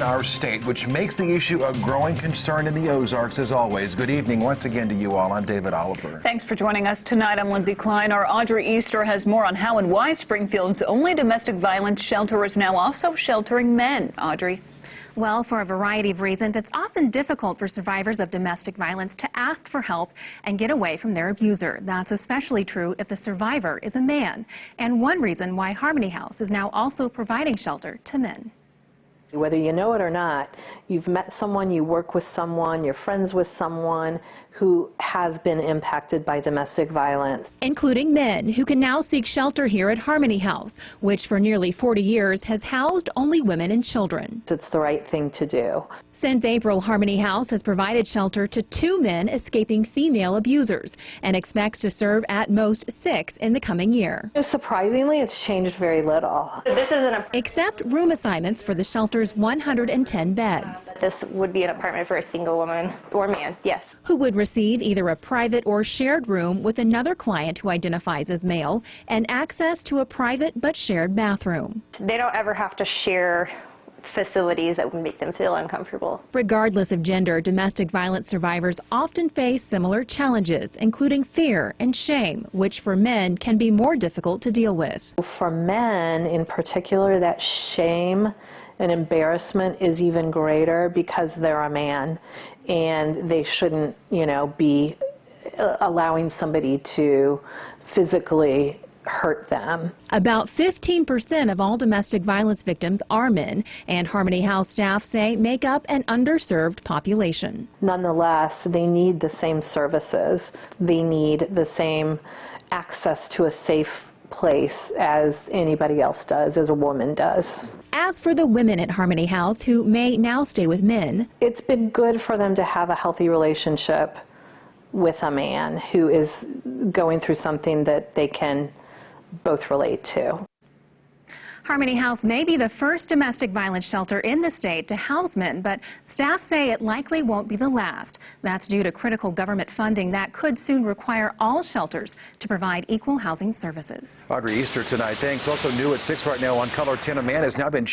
Our state, which makes the issue a growing concern in the Ozarks as always. Good evening once again to you all. I'm David Oliver. Thanks for joining us tonight. I'm Lindsay Klein. Our Audrey Esther has more on how and why Springfield's only domestic violence shelter is now also sheltering men. Audrey. Well, for a variety of reasons, it's often difficult for survivors of domestic violence to ask for help and get away from their abuser. That's especially true if the survivor is a man. And one reason why Harmony House is now also providing shelter to men. Whether you know it or not, you've met someone, you work with someone, you're friends with someone who has been impacted by domestic violence. Including men who can now seek shelter here at Harmony House, which for nearly 40 years has housed only women and children. It's the right thing to do. Since April, Harmony House has provided shelter to 2 men escaping female abusers and expects to serve at most 6 in the coming year. Surprisingly, it's changed very little. Except room assignments for the shelter's 110 beds. This would be an apartment for a single woman or man, yes. Who would receive either a private or shared room with another client who identifies as male and access to a private but shared bathroom. They don't ever have to share facilities that would make them feel uncomfortable. Regardless of gender, domestic violence survivors often face similar challenges, including fear and shame, which for men can be more difficult to deal with. For men in particular, that shame and embarrassment is even greater because they're a man and they shouldn't, be allowing somebody to physically hurt them. About 15% of all domestic violence victims are men, and Harmony House staff say make up an underserved population. Nonetheless, they need the same services. They need the same access to a safe place as anybody else does, as a woman does. As for the women at Harmony House who may now stay with men, it's been good for them to have a healthy relationship with a man who is going through something that they can both relate to. Harmony House may be the first domestic violence shelter in the state to house men, but staff say it likely won't be the last. That's due to critical government funding that could soon require all shelters to provide equal housing services. Audrey Easter tonight. Thanks. Also new at 6 right now on Color 10. A man has now been